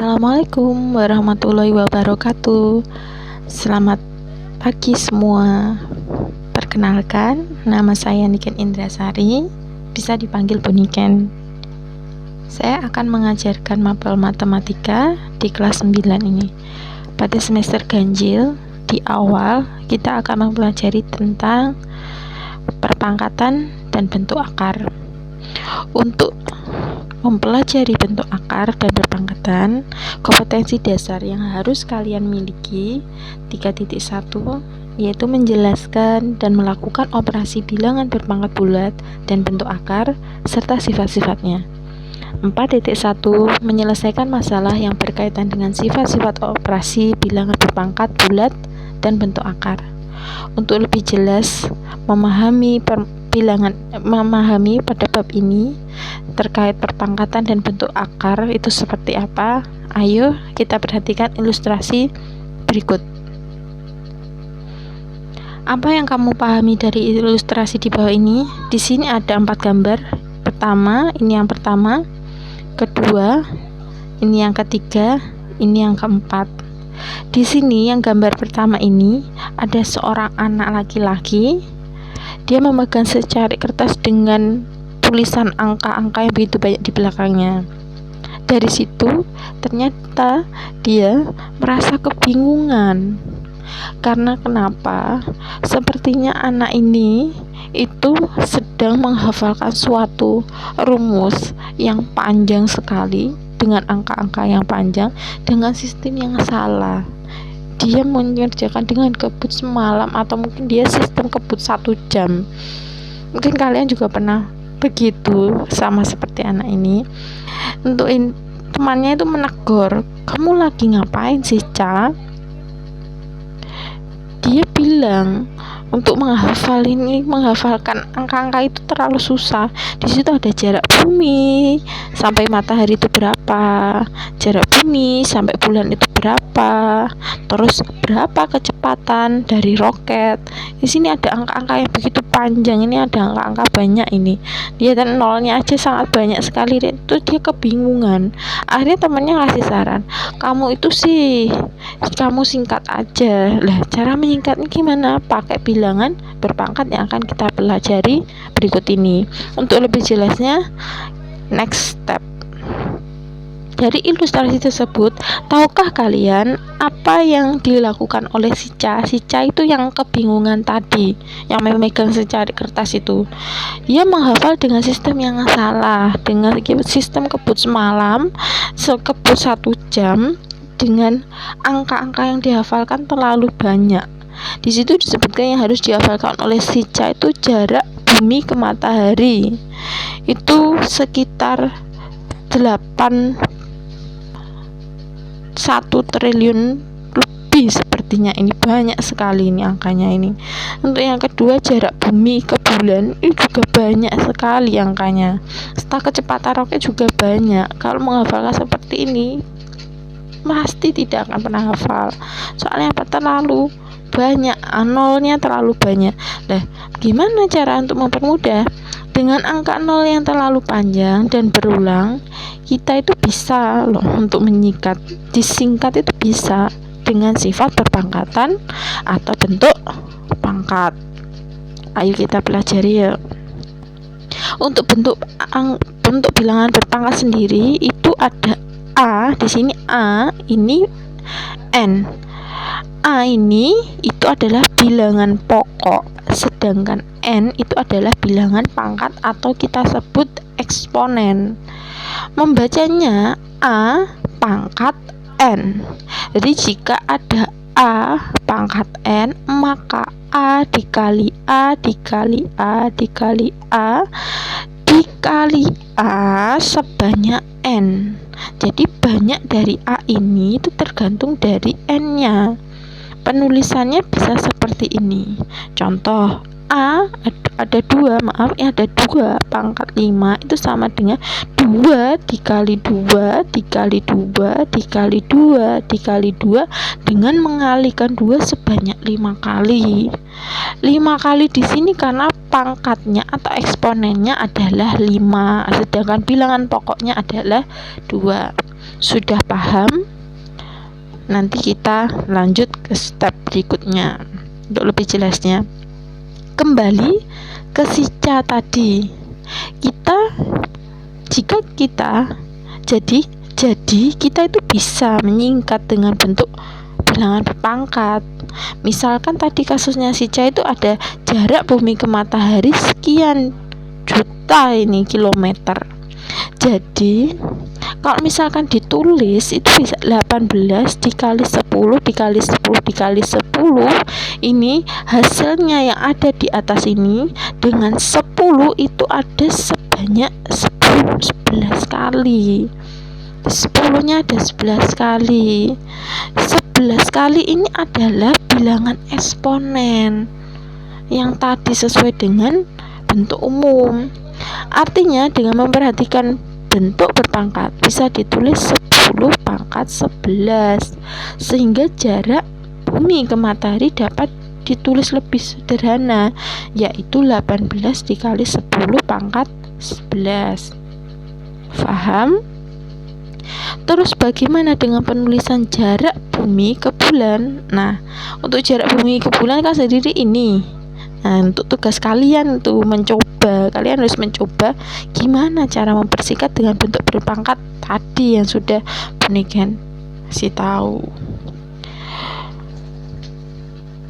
Assalamualaikum warahmatullahi wabarakatuh. Selamat pagi semua. Perkenalkan, nama saya Niken Indrasari, bisa dipanggil Bu Niken. Saya akan mengajarkan mapel matematika di kelas 9 ini. Pada semester ganjil, di awal kita akan mempelajari tentang perpangkatan dan bentuk akar. Untuk mempelajari bentuk akar dan perpangkatan, kompetensi dasar yang harus kalian miliki 3.1 yaitu menjelaskan dan melakukan operasi bilangan berpangkat bulat dan bentuk akar serta sifat-sifatnya. 4.1 menyelesaikan masalah yang berkaitan dengan sifat-sifat operasi bilangan berpangkat bulat dan bentuk akar. Untuk lebih jelas memahami pada bab ini terkait perpangkatan dan bentuk akar itu seperti apa, ayo kita perhatikan ilustrasi berikut. Apa yang kamu pahami dari ilustrasi di bawah ini? Di sini ada 4 gambar. Pertama, ini yang pertama. Kedua, ini yang ketiga. Ini yang keempat. Di sini yang gambar pertama ini ada seorang anak laki-laki. Dia memegang secari kertas dengan tulisan angka-angka yang begitu banyak di belakangnya. Dari situ ternyata dia merasa kebingungan. Karena kenapa? Sepertinya anak ini itu sedang menghafalkan suatu rumus yang panjang sekali dengan angka-angka yang panjang dengan sistem yang salah. Dia mengerjakan dengan kebut semalam atau mungkin dia sistem kebut 1 jam. Mungkin kalian juga pernah begitu, sama seperti anak ini. Untuk temannya itu menegur, "Kamu lagi ngapain sih, Ca?" Dia bilang, untuk menghafalkan angka-angka itu terlalu susah. Di situ ada jarak bumi sampai matahari itu berapa, jarak bumi sampai bulan itu berapa, terus berapa kecepatan dari roket. Di sini ada angka-angka yang begitu panjang, ini ada angka-angka banyak ini. Dia dan nolnya aja sangat banyak sekali, itu dia kebingungan. Akhirnya temannya ngasih saran, kamu singkat aja. Lah, cara menyingkatnya gimana? Pakai bilangan berpangkat yang akan kita pelajari berikut ini. Untuk lebih jelasnya, next step. Dari ilustrasi tersebut, tahukah kalian apa yang dilakukan oleh si Ca? Si Ca itu yang kebingungan tadi, yang memegang secari kertas itu. Dia menghafal dengan sistem yang salah, dengan sistem kebut semalam, kebut 1 jam, dengan angka-angka yang dihafalkan terlalu banyak. Di situ disebutkan yang harus dihafalkan oleh si Ca itu jarak bumi ke matahari. Itu sekitar 1 triliun lebih sepertinya, ini banyak sekali ini angkanya ini. Untuk yang kedua, jarak bumi ke bulan ini juga banyak sekali angkanya. Setelah kecepatan roket juga banyak. Kalau menghafalkan seperti ini pasti tidak akan pernah hafal, soalnya apa, terlalu banyak, nolnya terlalu banyak. Nah, gimana cara untuk mempermudah? Dengan angka nol yang terlalu panjang dan berulang, kita itu bisa loh untuk menyingkat. Disingkat itu bisa dengan sifat berpangkatan atau bentuk pangkat. Ayo kita pelajari ya. Untuk bentuk bilangan berpangkat sendiri itu ada A, di sini A, ini N. A ini itu adalah bilangan pokok, sedangkan N itu adalah bilangan pangkat atau kita sebut eksponen. Membacanya A pangkat N. Jadi jika ada A pangkat N, maka A dikali A dikali A dikali A dikali A sebanyak N. Jadi banyak dari A ini itu tergantung dari N-nya. Penulisannya bisa seperti ini. Contoh, A ada 2 pangkat 5 itu sama dengan 2 dikali 2 dikali 2 dikali 2 dikali 2 dengan mengalikan 2 sebanyak 5 kali. 5 kali di sini karena pangkatnya atau eksponennya adalah 5, sedangkan bilangan pokoknya adalah 2. sudah paham, nanti kita lanjut ke step berikutnya. Untuk lebih jelasnya, kembali ke SICA tadi. Jika kita kita itu bisa menyingkat dengan bentuk bilangan berpangkat. Misalkan tadi kasusnya SICA itu ada jarak bumi ke matahari sekian juta kilometer. Jadi kalau misalkan ditulis itu bisa 18 dikali 10 dikali 10 dikali 10. Ini hasilnya yang ada di atas ini dengan 10 itu ada sebanyak 11 kali. 10-nya ada 11 kali. 11 kali ini adalah bilangan eksponen yang tadi sesuai dengan bentuk umum. Artinya dengan memperhatikan bentuk berpangkat bisa ditulis 10 pangkat 11, sehingga jarak bumi ke matahari dapat ditulis lebih sederhana, yaitu 18 dikali 10 pangkat 11. Paham? Terus bagaimana dengan penulisan jarak bumi ke bulan? Nah, untuk jarak bumi ke bulan kan sendiri ini. Nah, untuk tugas kalian tuh kalian harus mencoba gimana cara mempersingkat dengan bentuk berpangkat tadi yang sudah Buniken kasih tahu.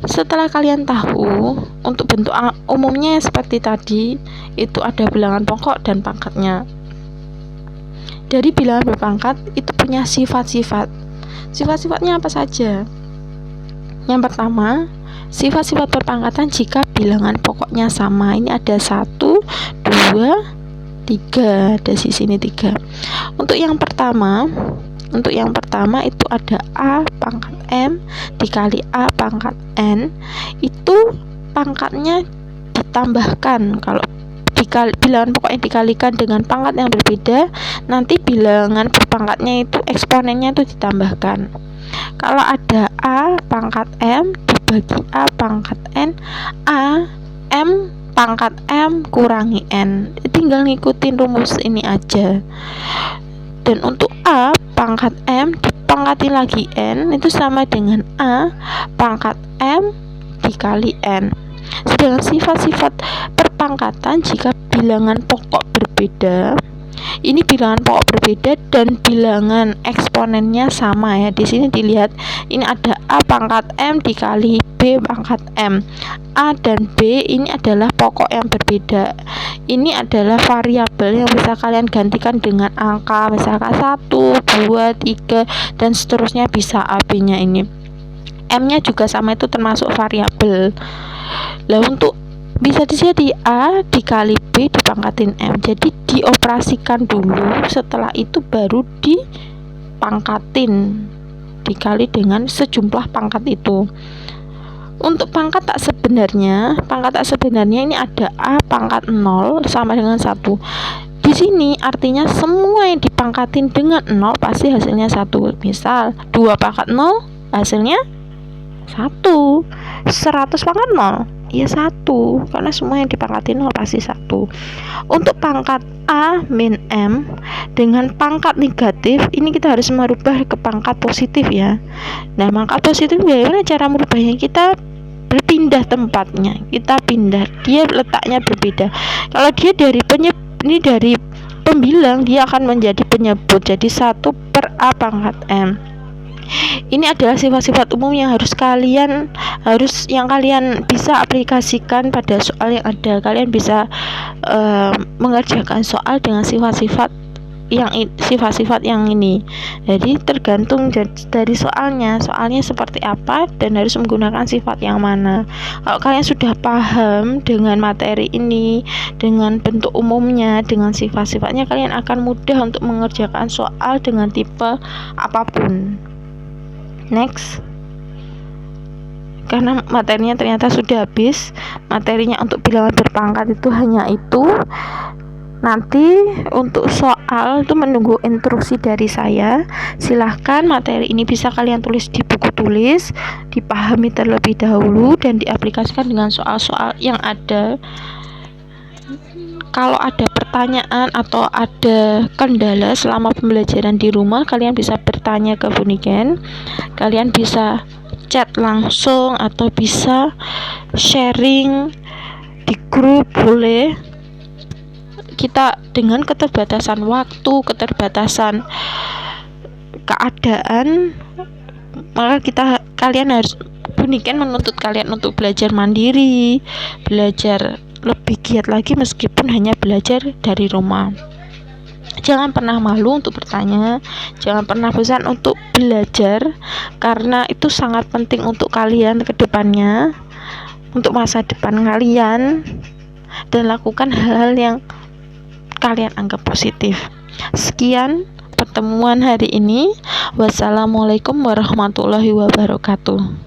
Setelah kalian tahu untuk bentuk umumnya seperti tadi, itu ada bilangan pokok dan pangkatnya. Dari bilangan berpangkat itu punya sifat-sifat. Sifat-sifatnya apa saja? Yang pertama, sifat-sifat perpangkatan jika bilangan pokoknya sama. Ini ada 1, 2, 3. Ada di sini 3. Untuk yang pertama itu ada A pangkat M dikali A pangkat N. Itu pangkatnya ditambahkan. Kalau bilangan pokoknya dikalikan dengan pangkat yang berbeda, nanti bilangan berpangkatnya itu eksponennya itu ditambahkan. Kalau ada A pangkat M dibagi A pangkat N, A M pangkat M kurangi N. Tinggal ngikutin rumus ini aja. Dan untuk A pangkat M dipangkati lagi N, itu sama dengan A pangkat M dikali N. Sedangkan sifat-sifat perpangkatan jika bilangan pokok berbeda, ini bilangan pokok berbeda dan bilangan eksponennya sama ya. Di sini dilihat ini ada A pangkat M dikali B pangkat M. A dan B ini adalah pokok yang berbeda. Ini adalah variabel yang bisa kalian gantikan dengan angka, misalkan 1, 2, 3 dan seterusnya bisa AB-nya ini. M-nya juga sama, itu termasuk variabel. Lah untuk bisa jadi A dikali B dipangkatin M. Jadi dioperasikan dulu, setelah itu baru dipangkatin dikali dengan sejumlah pangkat itu. Untuk pangkat tak sebenarnya ini ada A pangkat 0 sama dengan 1. Di sini artinya semua yang dipangkatin dengan 0 pasti hasilnya 1. Misal 2 pangkat 0 hasilnya 1. 100 pangkat 0 ya 1, karena semua yang dipangkatin 0 pasti 1. Untuk pangkat A min M dengan pangkat negatif, ini kita harus merubah ke pangkat positif ya. Nah, pangkat positif bagaimana cara merubahnya? Kita berpindah tempatnya, kita pindah, dia letaknya berbeda. Kalau dia dari dari pembilang, dia akan menjadi penyebut, jadi 1 per A pangkat M. Ini adalah sifat-sifat umum yang kalian bisa aplikasikan pada soal yang ada. Kalian bisa mengerjakan soal dengan sifat-sifat yang ini. Jadi tergantung dari soalnya seperti apa dan harus menggunakan sifat yang mana. Kalau kalian sudah paham dengan materi ini, dengan bentuk umumnya, dengan sifat-sifatnya, kalian akan mudah untuk mengerjakan soal dengan tipe apapun. Next, karena materinya ternyata sudah habis, materinya untuk bilangan berpangkat itu hanya itu. Nanti untuk soal itu menunggu instruksi dari saya. Silahkan materi ini bisa kalian tulis di buku tulis, dipahami terlebih dahulu dan diaplikasikan dengan soal-soal yang ada. Kalau ada pertanyaan atau ada kendala selama pembelajaran di rumah, kalian bisa bertanya ke Buniken. Kalian bisa chat langsung atau bisa sharing di grup, boleh. Kita dengan keterbatasan waktu, keterbatasan keadaan, maka kalian harus, Buniken menuntut kalian untuk belajar mandiri, belajar lebih giat lagi meskipun hanya belajar dari rumah. Jangan pernah malu untuk bertanya, jangan pernah bosan untuk belajar, karena itu sangat penting untuk kalian ke depannya, untuk masa depan kalian, dan lakukan hal-hal yang kalian anggap positif. Sekian pertemuan hari ini. Wassalamualaikum warahmatullahi wabarakatuh.